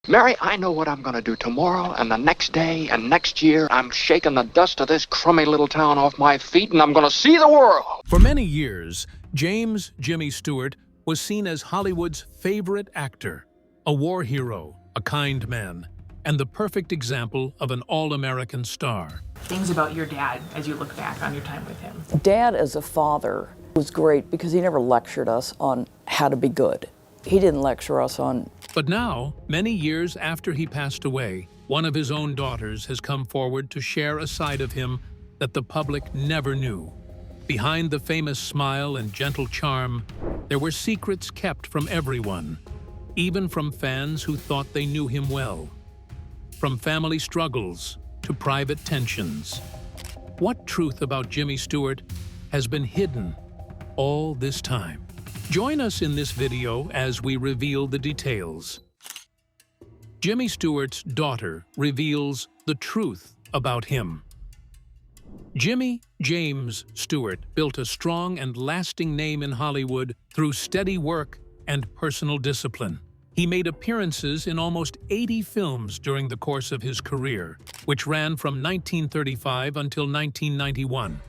Mary, I know what I'm going to do tomorrow and the next day and next year. I'm shaking the dust of this crummy little town off my feet, and I'm going to see the world. For many years, James Jimmy Stewart was seen as Hollywood's favorite actor, a war hero, a kind man, and the perfect example of an all-American star. Things about your dad as you look back on your time with him. Dad as a father was great because he never lectured us on how to be good. He didn't lecture us on... But now, many years after he passed away, one of his own daughters has come forward to share a side of him that the public never knew. Behind the famous smile and gentle charm, there were secrets kept from everyone, even from fans who thought they knew him well. From family struggles to private tensions. What truth about Jimmy Stewart has been hidden all this time? Join us in this video as we reveal the details. Jimmy Stewart's daughter reveals the truth about him. Jimmy James Stewart built a strong and lasting name in Hollywood through steady work and personal discipline. He made appearances in almost 80 films during the course of his career, which ran from 1935 until 1991.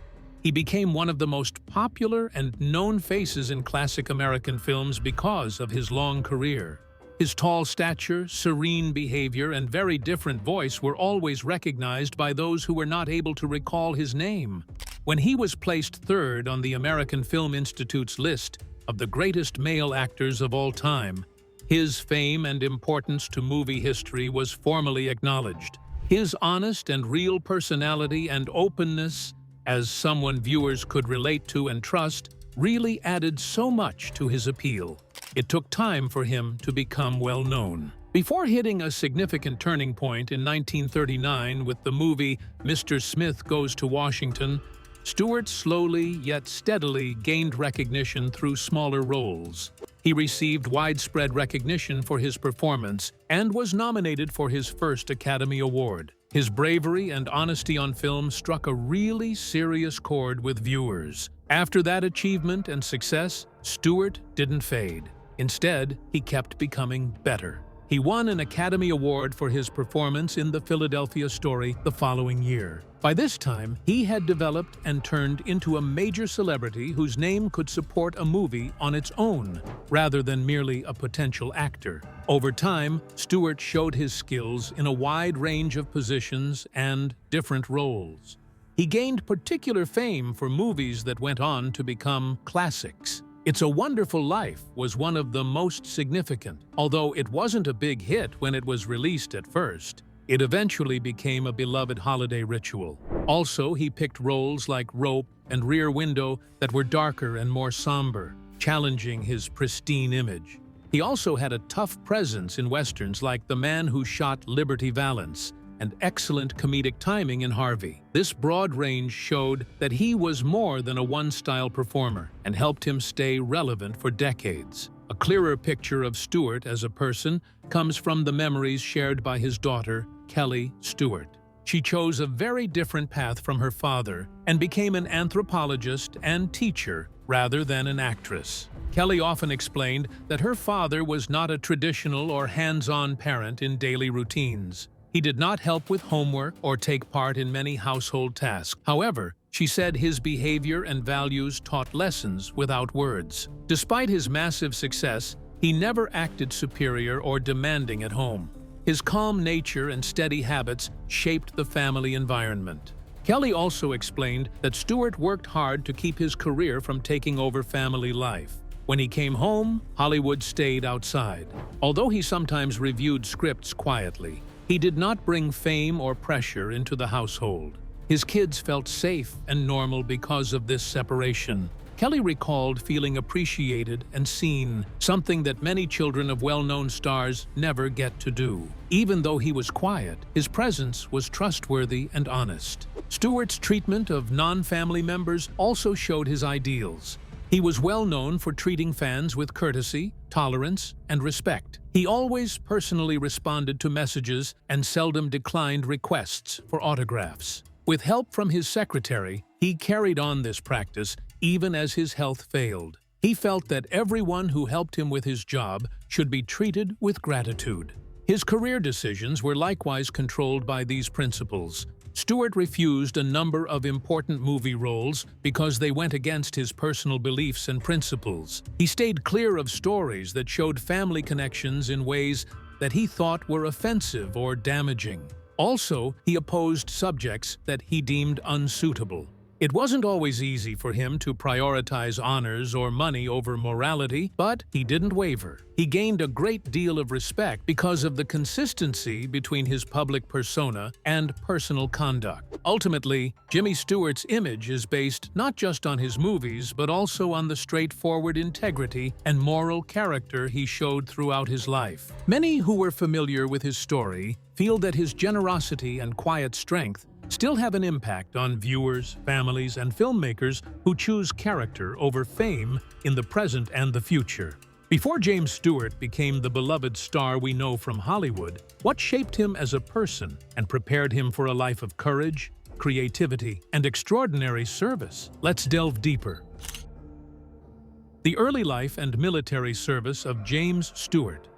He became one of the most popular and known faces in classic American films because of his long career. His tall stature, serene behavior, and very different voice were always recognized by those who were not able to recall his name. When he was placed third on the American Film Institute's list of the greatest male actors of all time, his fame and importance to movie history was formally acknowledged. His honest and real personality and openness, as someone viewers could relate to and trust, really added so much to his appeal. It took time for him to become well known. Before hitting a significant turning point in 1939 with the movie Mr. Smith Goes to Washington, Stewart slowly yet steadily gained recognition through smaller roles. He received widespread recognition for his performance and was nominated for his first Academy Award. His bravery and honesty on film struck a really serious chord with viewers. After that achievement and success, Stewart didn't fade. Instead, he kept becoming better. He won an Academy Award for his performance in the Philadelphia Story the following year. By this time, he had developed and turned into a major celebrity whose name could support a movie on its own, rather than merely a potential actor. Over time, Stewart showed his skills in a wide range of positions and different roles. He gained particular fame for movies that went on to become classics. It's a Wonderful Life was one of the most significant, although it wasn't a big hit when it was released at first. It eventually became a beloved holiday ritual. Also, he picked roles like Rope and Rear Window that were darker and more somber, challenging his pristine image. He also had a tough presence in westerns like The Man Who Shot Liberty Valance and excellent comedic timing in Harvey. This broad range showed that he was more than a one-style performer and helped him stay relevant for decades. A clearer picture of Stewart as a person comes from the memories shared by his daughter, Kelly Stewart. She chose a very different path from her father and became an anthropologist and teacher rather than an actress. Kelly often explained that her father was not a traditional or hands-on parent in daily routines. He did not help with homework or take part in many household tasks. However, she said his behavior and values taught lessons without words. Despite his massive success, he never acted superior or demanding at home. His calm nature and steady habits shaped the family environment. Kelly also explained that Stewart worked hard to keep his career from taking over family life. When he came home, Hollywood stayed outside. Although he sometimes reviewed scripts quietly, he did not bring fame or pressure into the household. His kids felt safe and normal because of this separation. Kelly recalled feeling appreciated and seen, something that many children of well-known stars never get to do. Even though he was quiet, his presence was trustworthy and honest. Stewart's treatment of non-family members also showed his ideals. He was well known for treating fans with courtesy, tolerance, and respect. He always personally responded to messages and seldom declined requests for autographs. With help from his secretary, he carried on this practice even as his health failed. He felt that everyone who helped him with his job should be treated with gratitude. His career decisions were likewise controlled by these principles. Stewart refused a number of important movie roles because they went against his personal beliefs and principles. He stayed clear of stories that showed family connections in ways that he thought were offensive or damaging. Also, he opposed subjects that he deemed unsuitable. It wasn't always easy for him to prioritize honors or money over morality, but he didn't waver. He gained a great deal of respect because of the consistency between his public persona and personal conduct. Ultimately, Jimmy Stewart's image is based not just on his movies, but also on the straightforward integrity and moral character he showed throughout his life. Many who were familiar with his story feel that his generosity and quiet strength still have an impact on viewers, families, and filmmakers who choose character over fame in the present and the future. Before James Stewart became the beloved star we know from Hollywood, what shaped him as a person and prepared him for a life of courage, creativity, and extraordinary service? Let's delve deeper. The early life and military service of James Stewart.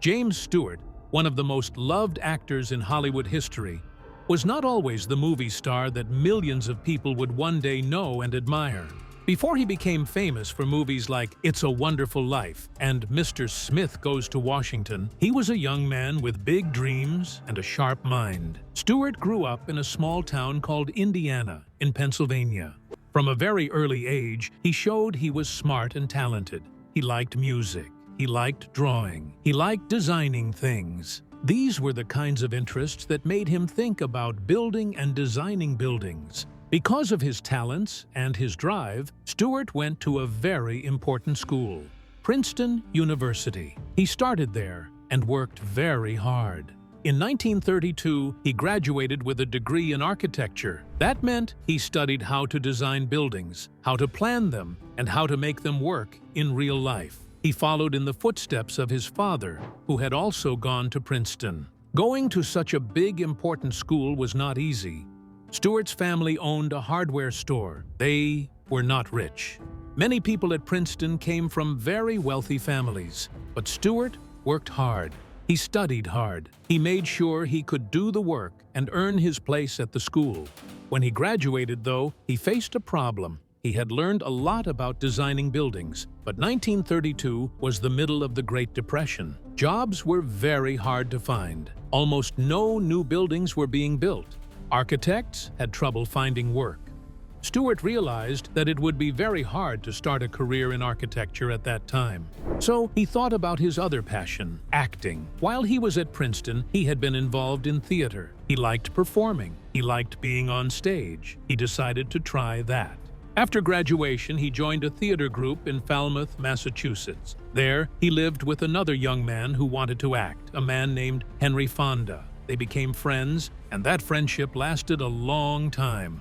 James Stewart, one of the most loved actors in Hollywood history, was not always the movie star that millions of people would one day know and admire. Before he became famous for movies like It's a Wonderful Life and Mr. Smith Goes to Washington, he was a young man with big dreams and a sharp mind. Stewart grew up in a small town called Indiana in Pennsylvania. From a very early age, he showed he was smart and talented. He liked music. He liked drawing. He liked designing things. These were the kinds of interests that made him think about building and designing buildings. Because of his talents and his drive, Stewart went to a very important school, Princeton University. He started there and worked very hard. In 1932, he graduated with a degree in architecture. That meant he studied how to design buildings, how to plan them, and how to make them work in real life. He followed in the footsteps of his father, who had also gone to Princeton. Going to such a big, important school was not easy. Stewart's family owned a hardware store. They were not rich. Many people at Princeton came from very wealthy families, but Stewart worked hard. He studied hard. He made sure he could do the work and earn his place at the school. When he graduated, though, he faced a problem. He had learned a lot about designing buildings, but 1932 was the middle of the Great Depression. Jobs were very hard to find. Almost no new buildings were being built. Architects had trouble finding work. Stewart realized that it would be very hard to start a career in architecture at that time. So he thought about his other passion, acting. While he was at Princeton, he had been involved in theater. He liked performing. He liked being on stage. He decided to try that. After graduation, he joined a theater group in Falmouth, Massachusetts. There, he lived with another young man who wanted to act, a man named Henry Fonda. They became friends, and that friendship lasted a long time.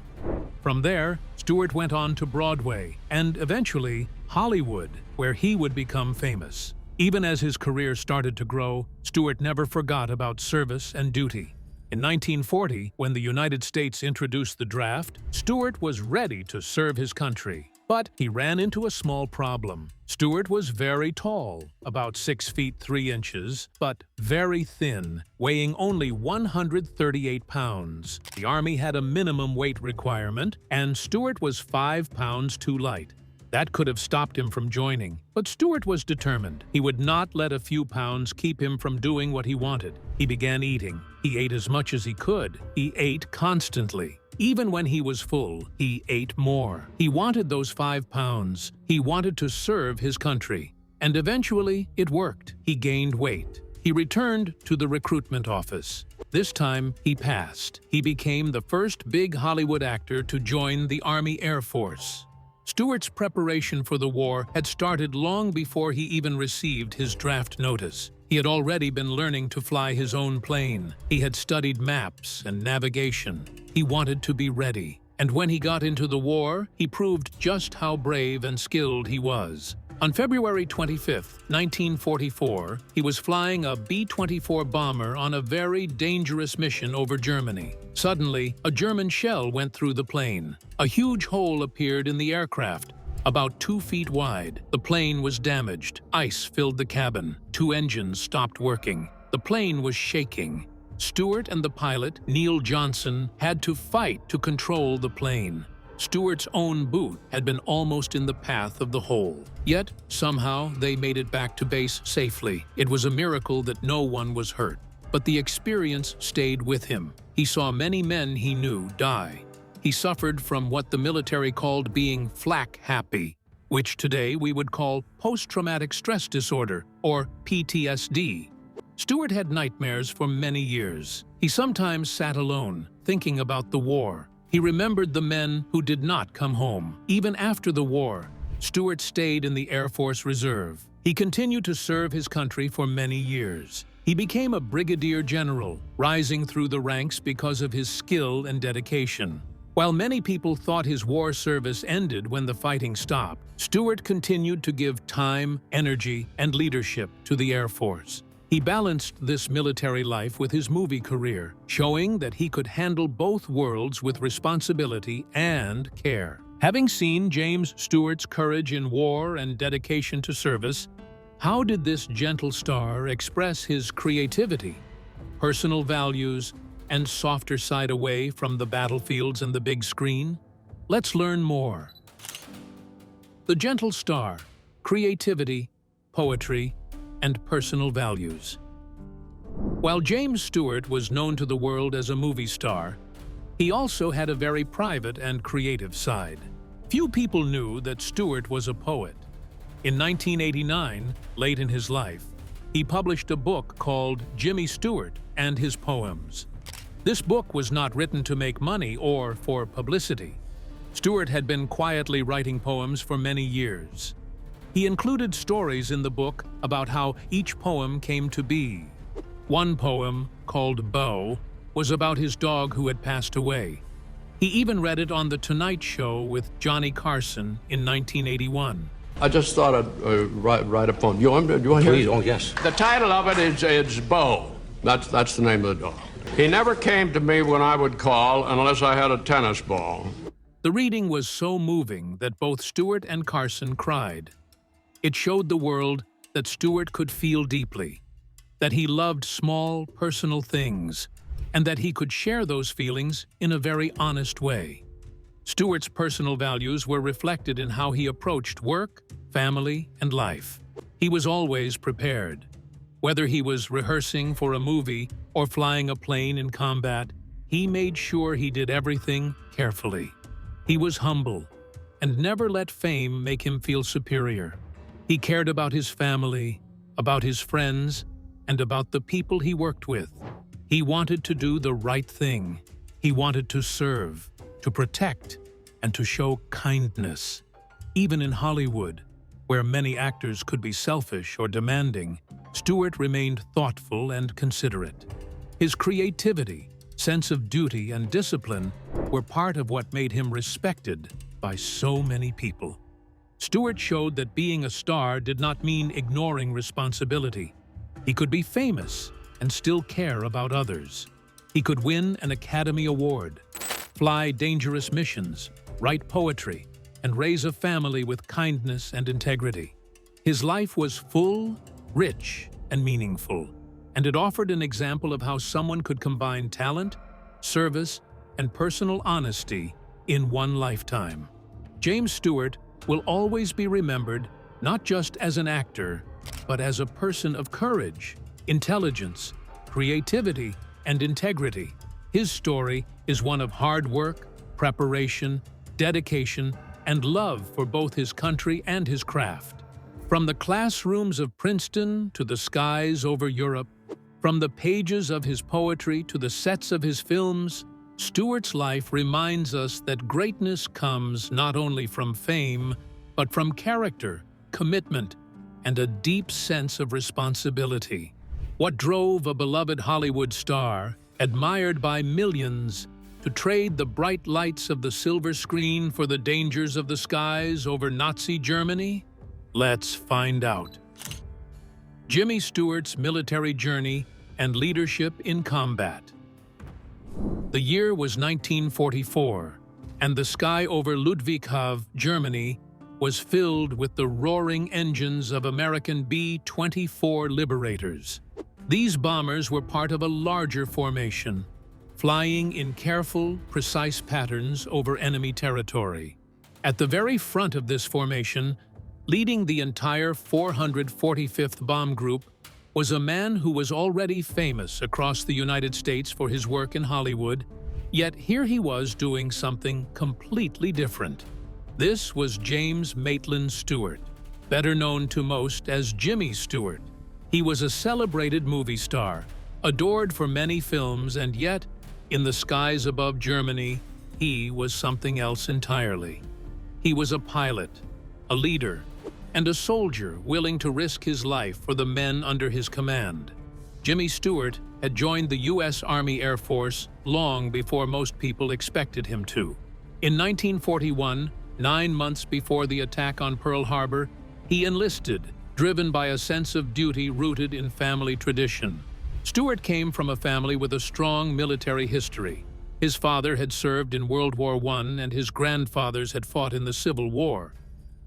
From there, Stewart went on to Broadway and eventually Hollywood, where he would become famous. Even as his career started to grow, Stewart never forgot about service and duty. In 1940, when the United States introduced the draft, Stewart was ready to serve his country. But he ran into a small problem. Stewart was very tall, about 6 feet 3 inches, but very thin, weighing only 138 pounds. The Army had a minimum weight requirement, and Stewart was 5 pounds too light. That could have stopped him from joining, but Stewart was determined. He would not let a few pounds keep him from doing what he wanted. He began eating. He ate as much as he could. He ate constantly. Even when he was full, he ate more. He wanted those 5 pounds. He wanted to serve his country. And eventually, it worked. He gained weight. He returned to the recruitment office. This time, he passed. He became the first big Hollywood actor to join the Army Air Force. Stewart's preparation for the war had started long before he even received his draft notice. He had already been learning to fly his own plane. He had studied maps and navigation. He wanted to be ready. And when he got into the war, he proved just how brave and skilled he was. On February 25, 1944, he was flying a B-24 bomber on a very dangerous mission over Germany. Suddenly, a German shell went through the plane. A huge hole appeared in the aircraft. About 2 feet wide, the plane was damaged. Ice filled the cabin. 2 engines stopped working. The plane was shaking. Stewart and the pilot, Neil Johnson, had to fight to control the plane. Stewart's own boot had been almost in the path of the hole. Yet, somehow, they made it back to base safely. It was a miracle that no one was hurt. But the experience stayed with him. He saw many men he knew die. He suffered from what the military called being flak happy, which today we would call post-traumatic stress disorder, or PTSD. Stewart had nightmares for many years. He sometimes sat alone, thinking about the war. He remembered the men who did not come home. Even after the war, Stewart stayed in the Air Force Reserve. He continued to serve his country for many years. He became a brigadier general, rising through the ranks because of his skill and dedication. While many people thought his war service ended when the fighting stopped, Stewart continued to give time, energy, and leadership to the Air Force. He balanced this military life with his movie career, showing that he could handle both worlds with responsibility and care. Having seen James Stewart's courage in war and dedication to service, how did this gentle star express his creativity, personal values, and softer side away from the battlefields and the big screen? Let's learn more. The gentle star, creativity, poetry, and personal values. While James Stewart was known to the world as a movie star, he also had a very private and creative side. Few people knew that Stewart was a poet. In 1989, late in his life, he published a book called Jimmy Stewart and His Poems. This book was not written to make money or for publicity. Stewart had been quietly writing poems for many years. He included stories in the book about how each poem came to be. One poem, called Beau, was about his dog who had passed away. He even read it on The Tonight Show with Johnny Carson in 1981. I just thought I'd write a poem. Do you want to hear Please, it? oh yes. The title of it is Beau. That's the name of the dog. He never came to me when I would call unless I had a tennis ball. The reading was so moving that both Stewart and Carson cried. It showed the world that Stewart could feel deeply, that he loved small, personal things, and that he could share those feelings in a very honest way. Stewart's personal values were reflected in how he approached work, family, and life. He was always prepared. Whether he was rehearsing for a movie or flying a plane in combat, he made sure he did everything carefully. He was humble and never let fame make him feel superior. He cared about his family, about his friends, and about the people he worked with. He wanted to do the right thing. He wanted to serve, to protect, and to show kindness. Even in Hollywood, where many actors could be selfish or demanding, Stewart remained thoughtful and considerate. His creativity, sense of duty, and discipline were part of what made him respected by so many people. Stewart showed that being a star did not mean ignoring responsibility. He could be famous and still care about others. He could win an Academy Award, fly dangerous missions, write poetry, and raise a family with kindness and integrity. His life was full, rich, and meaningful, and it offered an example of how someone could combine talent, service, and personal honesty in one lifetime. James Stewart will always be remembered not just as an actor, but as a person of courage, intelligence, creativity, and integrity. His story is one of hard work, preparation, dedication, and love for both his country and his craft. From the classrooms of Princeton to the skies over Europe, from the pages of his poetry to the sets of his films, Stewart's life reminds us that greatness comes not only from fame, but from character, commitment, and a deep sense of responsibility. What drove a beloved Hollywood star, admired by millions, to trade the bright lights of the silver screen for the dangers of the skies over Nazi Germany? Let's find out. Jimmy Stewart's military journey and leadership in combat. The year was 1944, and the sky over Ludwigshafen, Germany, was filled with the roaring engines of American B-24 Liberators. These bombers were part of a larger formation, flying in careful, precise patterns over enemy territory. At the very front of this formation, leading the entire 445th Bomb Group, was a man who was already famous across the United States for his work in Hollywood, yet here he was doing something completely different. This was James Maitland Stewart, better known to most as Jimmy Stewart. He was a celebrated movie star, adored for many films, and yet, in the skies above Germany, he was something else entirely. He was a pilot, a leader, and a soldier willing to risk his life for the men under his command. Jimmy Stewart had joined the U.S. Army Air Force long before most people expected him to. In 1941, 9 months before the attack on Pearl Harbor, he enlisted, driven by a sense of duty rooted in family tradition. Stewart came from a family with a strong military history. His father had served in World War I and his grandfathers had fought in the Civil War.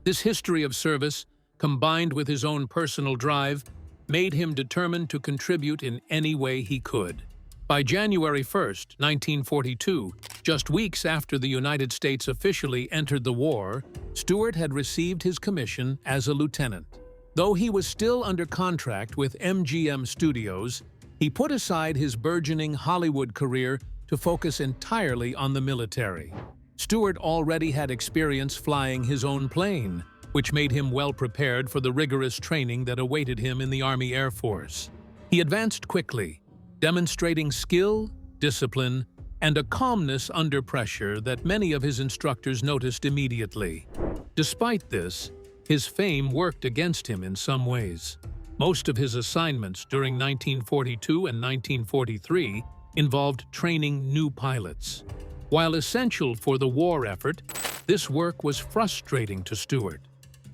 This history of service, combined with his own personal drive, made him determined to contribute in any way he could. By January 1, 1942, just weeks after the United States officially entered the war, Stewart had received his commission as a lieutenant. Though he was still under contract with MGM Studios, he put aside his burgeoning Hollywood career to focus entirely on the military. Stewart already had experience flying his own plane, which made him well prepared for the rigorous training that awaited him in the Army Air Force. He advanced quickly, demonstrating skill, discipline, and a calmness under pressure that many of his instructors noticed immediately. Despite this, his fame worked against him in some ways. Most of his assignments during 1942 and 1943 involved training new pilots. While essential for the war effort, this work was frustrating to Stewart.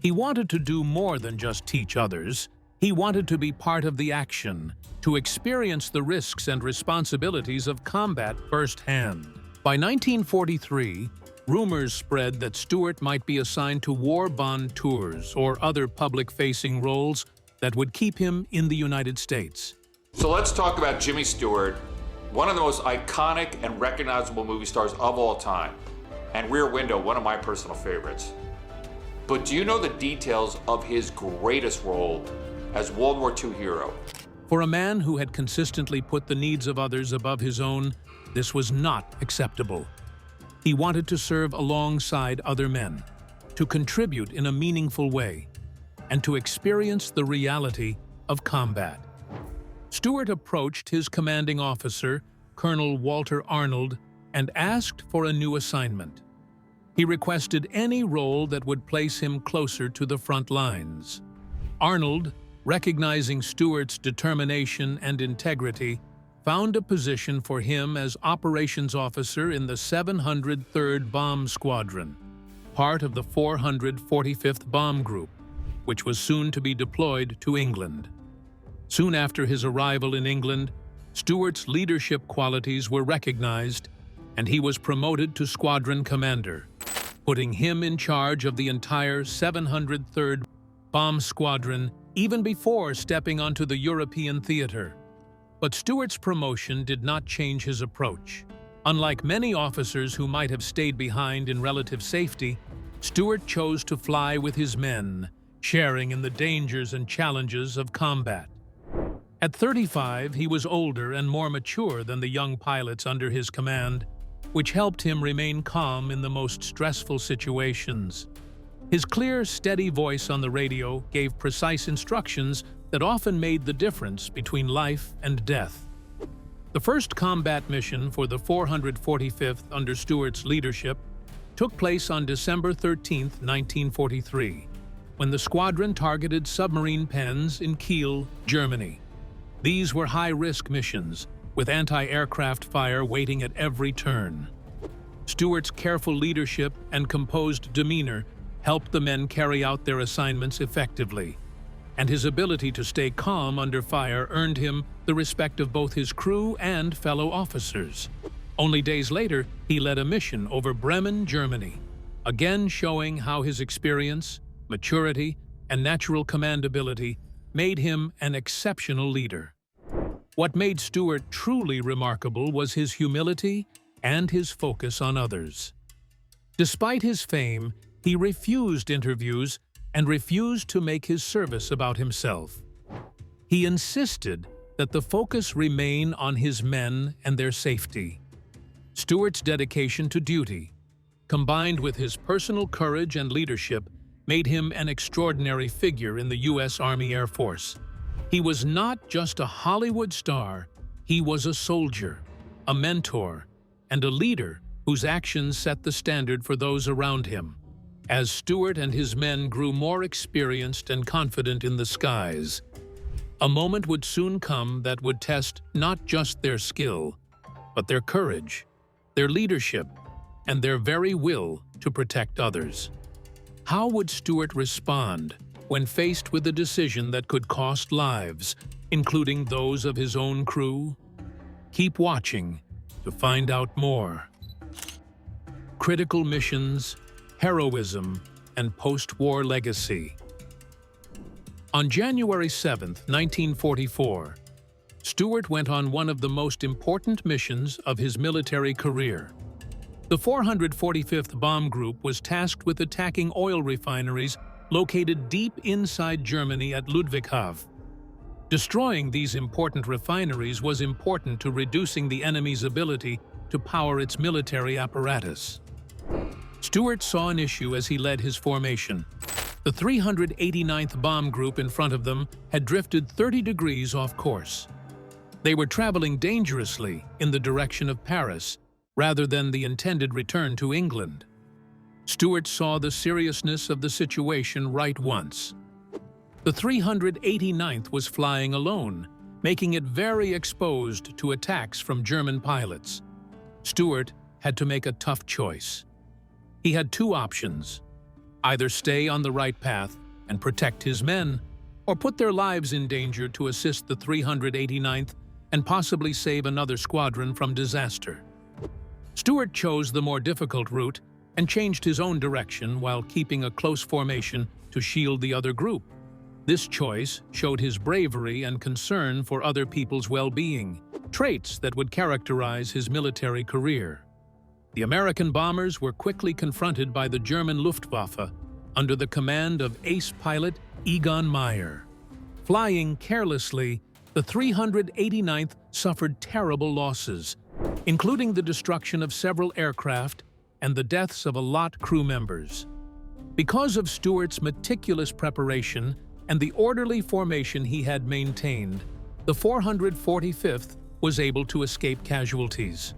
He wanted to do more than just teach others. He wanted to be part of the action, to experience the risks and responsibilities of combat firsthand. By 1943, rumors spread that Stewart might be assigned to war bond tours or other public-facing roles that would keep him in the United States. So let's talk about Jimmy Stewart, one of the most iconic and recognizable movie stars of all time, and Rear Window, one of my personal favorites. But do you know the details of his greatest role as World War II hero? For a man who had consistently put the needs of others above his own, this was not acceptable. He wanted to serve alongside other men, to contribute in a meaningful way, and to experience the reality of combat. Stewart approached his commanding officer, Colonel Walter Arnold, and asked for a new assignment. He requested any role that would place him closer to the front lines. Arnold, recognizing Stewart's determination and integrity, found a position for him as operations officer in the 703rd Bomb Squadron, part of the 445th Bomb Group, which was soon to be deployed to England. Soon after his arrival in England, Stewart's leadership qualities were recognized, and he was promoted to squadron commander, putting him in charge of the entire 703rd Bomb Squadron even before stepping onto the European theater. But Stewart's promotion did not change his approach. Unlike many officers who might have stayed behind in relative safety, Stewart chose to fly with his men, sharing in the dangers and challenges of combat. At 35, he was older and more mature than the young pilots under his command, which helped him remain calm in the most stressful situations. His clear, steady voice on the radio gave precise instructions that often made the difference between life and death. The first combat mission for the 445th under Stewart's leadership took place on December 13, 1943, when the squadron targeted submarine pens in Kiel, Germany. These were high-risk missions, with anti-aircraft fire waiting at every turn. Stewart's careful leadership and composed demeanor helped the men carry out their assignments effectively, and his ability to stay calm under fire earned him the respect of both his crew and fellow officers. Only days later, he led a mission over Bremen, Germany, again showing how his experience, maturity, and natural command ability made him an exceptional leader. What made Stewart truly remarkable was his humility and his focus on others. Despite his fame, he refused interviews and refused to make his service about himself. He insisted that the focus remain on his men and their safety. Stewart's dedication to duty, combined with his personal courage and leadership, made him an extraordinary figure in the U.S. Army Air Force. He was not just a Hollywood star, he was a soldier, a mentor, and a leader whose actions set the standard for those around him. As Stewart and his men grew more experienced and confident in the skies, a moment would soon come that would test not just their skill, but their courage, their leadership, and their very will to protect others. How would Stewart respond when faced with a decision that could cost lives, including those of his own crew? Keep watching to find out more. Critical missions, heroism, and post-war legacy. On January 7, 1944, Stewart went on one of the most important missions of his military career. The 445th Bomb Group was tasked with attacking oil refineries located deep inside Germany at Ludwigshafen. Destroying these important refineries was important to reducing the enemy's ability to power its military apparatus. Stewart saw an issue as he led his formation. The 389th Bomb Group in front of them had drifted 30 degrees off course. They were traveling dangerously in the direction of Paris, rather than the intended return to England. Stewart saw the seriousness of the situation right once. The 389th was flying alone, making it very exposed to attacks from German pilots. Stewart had to make a tough choice. He had two options: either stay on the right path and protect his men, or put their lives in danger to assist the 389th and possibly save another squadron from disaster. Stewart chose the more difficult route and changed his own direction while keeping a close formation to shield the other group. This choice showed his bravery and concern for other people's well-being, traits that would characterize his military career. The American bombers were quickly confronted by the German Luftwaffe under the command of ace pilot Egon Meyer. Flying carelessly, the 389th suffered terrible losses, including the destruction of several aircraft and the deaths of a lot crew members. Because of Stewart's meticulous preparation and the orderly formation he had maintained, the 445th was able to escape casualties.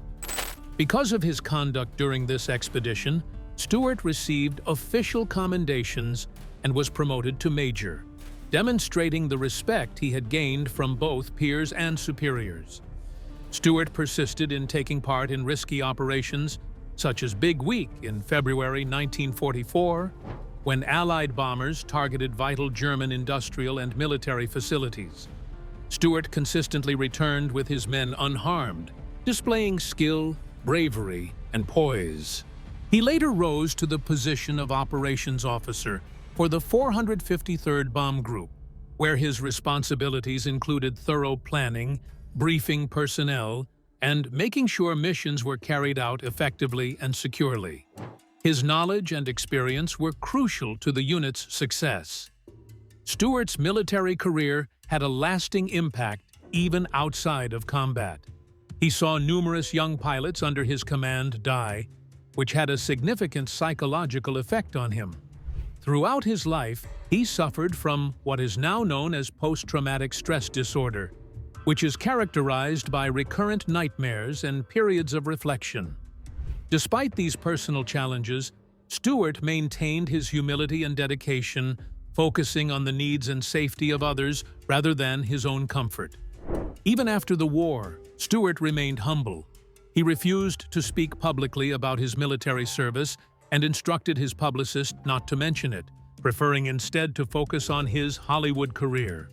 Because of his conduct during this expedition, Stewart received official commendations and was promoted to major, demonstrating the respect he had gained from both peers and superiors. Stewart persisted in taking part in risky operations, such as Big Week in February 1944, when Allied bombers targeted vital German industrial and military facilities. Stewart consistently returned with his men unharmed, displaying skill, bravery, and poise. He later rose to the position of operations officer for the 453rd Bomb Group, where his responsibilities included thorough planning, briefing personnel, and making sure missions were carried out effectively and securely. His knowledge and experience were crucial to the unit's success. Stewart's military career had a lasting impact even outside of combat. He saw numerous young pilots under his command die, which had a significant psychological effect on him. Throughout his life, he suffered from what is now known as post-traumatic stress disorder, which is characterized by recurrent nightmares and periods of reflection. Despite these personal challenges, Stewart maintained his humility and dedication, focusing on the needs and safety of others rather than his own comfort. Even after the war, Stewart remained humble. He refused to speak publicly about his military service and instructed his publicist not to mention it, preferring instead to focus on his Hollywood career.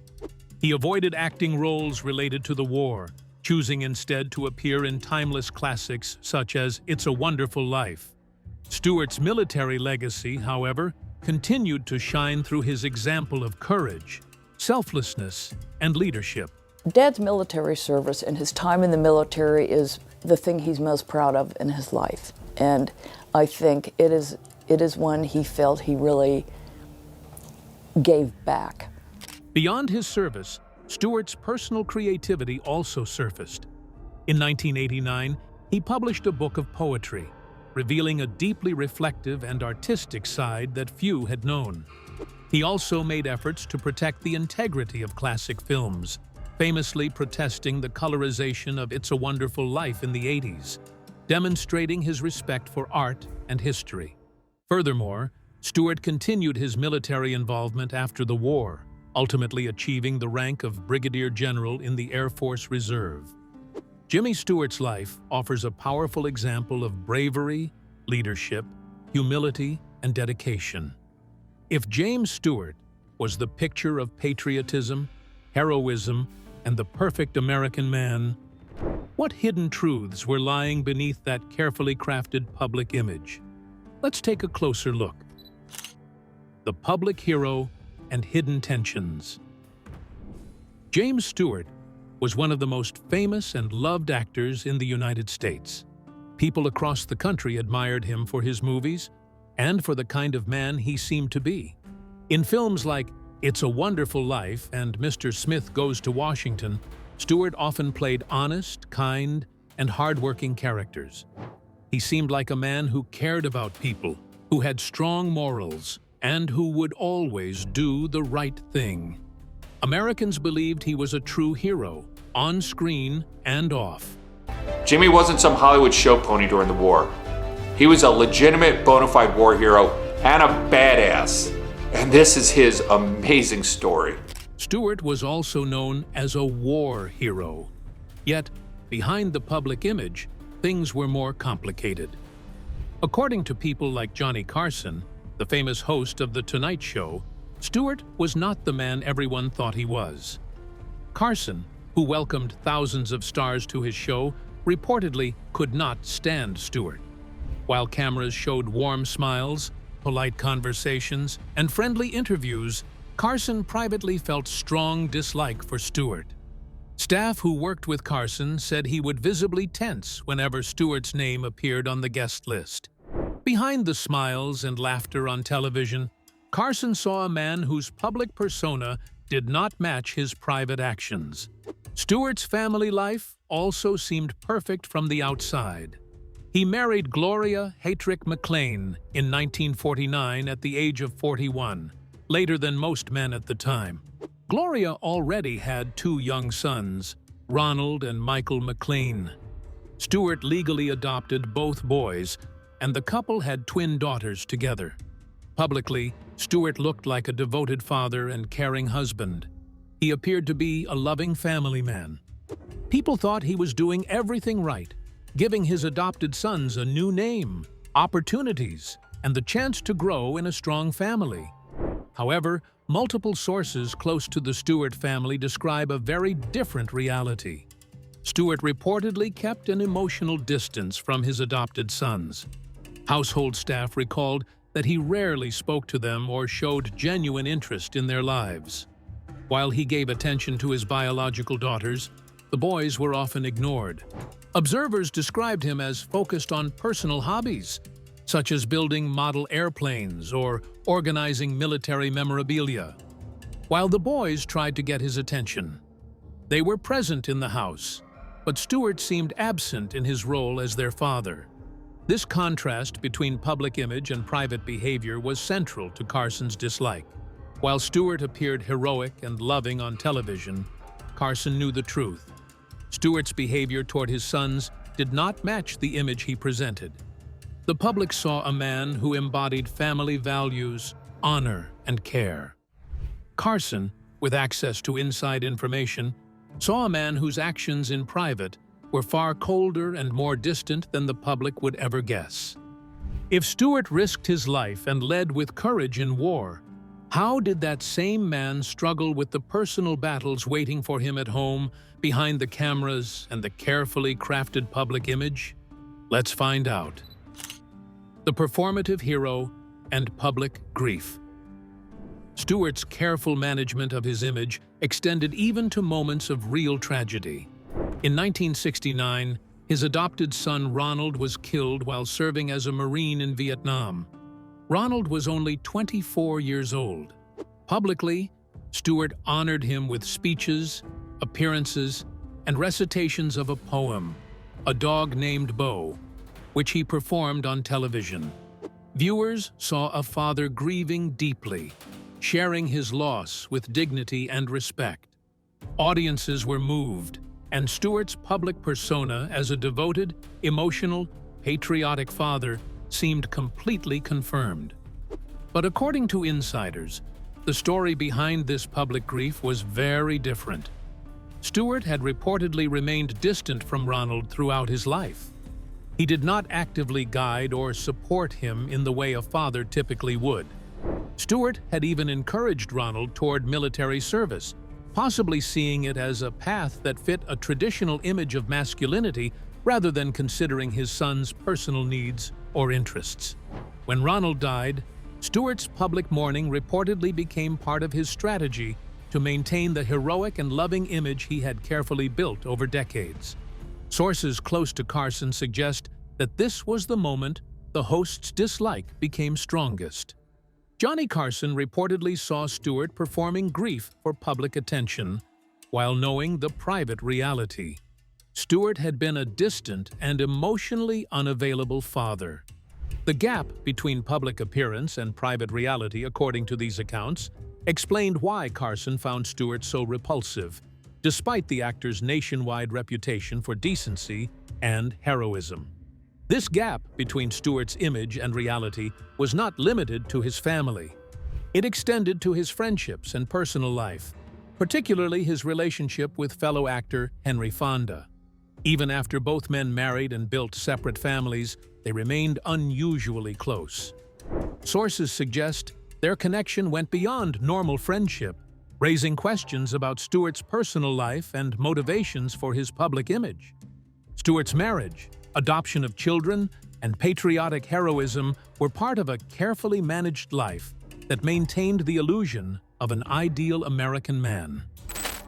He avoided acting roles related to the war, choosing instead to appear in timeless classics such as It's a Wonderful Life. Stewart's military legacy, however, continued to shine through his example of courage, selflessness, and leadership. Dad's military service and his time in the military is the thing he's most proud of in his life. And I think it is when he felt he really gave back. Beyond his service, Stewart's personal creativity also surfaced. In 1989, he published a book of poetry, revealing a deeply reflective and artistic side that few had known. He also made efforts to protect the integrity of classic films, famously protesting the colorization of It's a Wonderful Life in the 80s, demonstrating his respect for art and history. Furthermore, Stewart continued his military involvement after the war, ultimately achieving the rank of Brigadier General in the Air Force Reserve. Jimmy Stewart's life offers a powerful example of bravery, leadership, humility, and dedication. If James Stewart was the picture of patriotism, heroism, and the perfect American man, what hidden truths were lying beneath that carefully crafted public image? Let's take a closer look. The public hero and hidden tensions. James Stewart was one of the most famous and loved actors in the United States. People across the country admired him for his movies and for the kind of man he seemed to be. In films like It's a Wonderful Life and Mr. Smith Goes to Washington, Stewart often played honest, kind, and hardworking characters. He seemed like a man who cared about people, who had strong morals, and who would always do the right thing. Americans believed he was a true hero, on screen and off. Jimmy wasn't some Hollywood show pony during the war. He was a legitimate, bona fide war hero and a badass. And this is his amazing story. Stewart was also known as a war hero. Yet, behind the public image, things were more complicated. According to people like Johnny Carson, the famous host of The Tonight Show, Stewart was not the man everyone thought he was. Carson, who welcomed thousands of stars to his show, reportedly could not stand Stewart. While cameras showed warm smiles, polite conversations, and friendly interviews, Carson privately felt strong dislike for Stewart. Staff who worked with Carson said he would visibly tense whenever Stewart's name appeared on the guest list. Behind the smiles and laughter on television, Carson saw a man whose public persona did not match his private actions. Stewart's family life also seemed perfect from the outside. He married Gloria Haytrick McLean in 1949 at the age of 41, later than most men at the time. Gloria already had 2 young sons, Ronald and Michael McLean. Stewart legally adopted both boys, and the couple had twin daughters together. Publicly, Stewart looked like a devoted father and caring husband. He appeared to be a loving family man. People thought he was doing everything right, giving his adopted sons a new name, opportunities, and the chance to grow in a strong family. However, multiple sources close to the Stewart family describe a very different reality. Stewart reportedly kept an emotional distance from his adopted sons. Household staff recalled that he rarely spoke to them or showed genuine interest in their lives. While he gave attention to his biological daughters, the boys were often ignored. Observers described him as focused on personal hobbies, such as building model airplanes or organizing military memorabilia, while the boys tried to get his attention. They were present in the house, but Stewart seemed absent in his role as their father. This contrast between public image and private behavior was central to Carson's dislike. While Stewart appeared heroic and loving on television, Carson knew the truth. Stewart's behavior toward his sons did not match the image he presented. The public saw a man who embodied family values, honor, and care. Carson, with access to inside information, saw a man whose actions in private were far colder and more distant than the public would ever guess. If Stewart risked his life and led with courage in war, how did that same man struggle with the personal battles waiting for him at home, behind the cameras and the carefully crafted public image? Let's find out. the performative hero, and public grief. Stewart's careful management of his image extended even to moments of real tragedy. In 1969, his adopted son Ronald was killed while serving as a Marine in Vietnam. Ronald was only 24 years old. Publicly, Stewart honored him with speeches, appearances, and recitations of a poem, A Dog Named Bo, which he performed on television. Viewers saw a father grieving deeply, sharing his loss with dignity and respect. Audiences were moved, and Stewart's public persona as a devoted, emotional, patriotic father seemed completely confirmed. But according to insiders, the story behind this public grief was very different. Stewart had reportedly remained distant from Ronald throughout his life. He did not actively guide or support him in the way a father typically would. Stewart had even encouraged Ronald toward military service, possibly seeing it as a path that fit a traditional image of masculinity rather than considering his son's personal needs or interests. When Ronald died, Stewart's public mourning reportedly became part of his strategy to maintain the heroic and loving image he had carefully built over decades. Sources close to Carson suggest that this was the moment the host's dislike became strongest. Johnny Carson reportedly saw Stewart performing grief for public attention, while knowing the private reality. Stewart had been a distant and emotionally unavailable father. The gap between public appearance and private reality, according to these accounts, explained why Carson found Stewart so repulsive, despite the actor's nationwide reputation for decency and heroism. This gap between Stewart's image and reality was not limited to his family. It extended to his friendships and personal life, particularly his relationship with fellow actor Henry Fonda. Even after both men married and built separate families, they remained unusually close. Sources suggest their connection went beyond normal friendship, raising questions about Stewart's personal life and motivations for his public image. Stewart's marriage, adoption of children, and patriotic heroism were part of a carefully managed life that maintained the illusion of an ideal American man.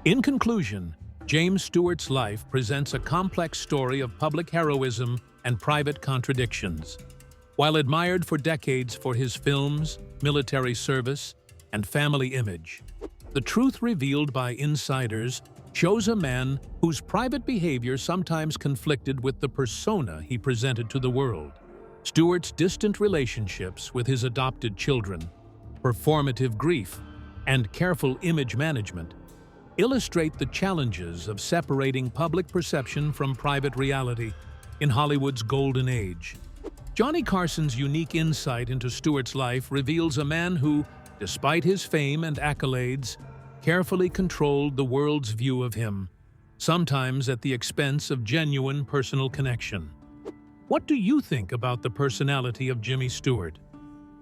In conclusion, James Stewart's life presents a complex story of public heroism and private contradictions. While admired for decades for his films, military service, and family image, the truth revealed by insiders shows a man whose private behavior sometimes conflicted with the persona he presented to the world. Stewart's distant relationships with his adopted children, performative grief, and careful image management illustrate the challenges of separating public perception from private reality in Hollywood's golden age. Johnny Carson's unique insight into Stewart's life reveals a man who, despite his fame and accolades, carefully controlled the world's view of him, sometimes at the expense of genuine personal connection. What do you think about the personality of Jimmy Stewart?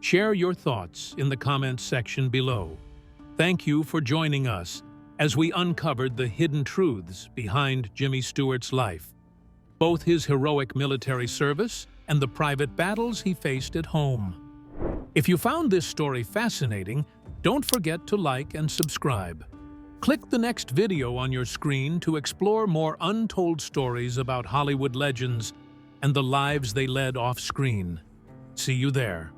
Share your thoughts in the comments section below. Thank you for joining us as we uncovered the hidden truths behind Jimmy Stewart's life, both his heroic military service and the private battles he faced at home. If you found this story fascinating, don't forget to like and subscribe. Click the next video on your screen to explore more untold stories about Hollywood legends and the lives they led off-screen. See you there.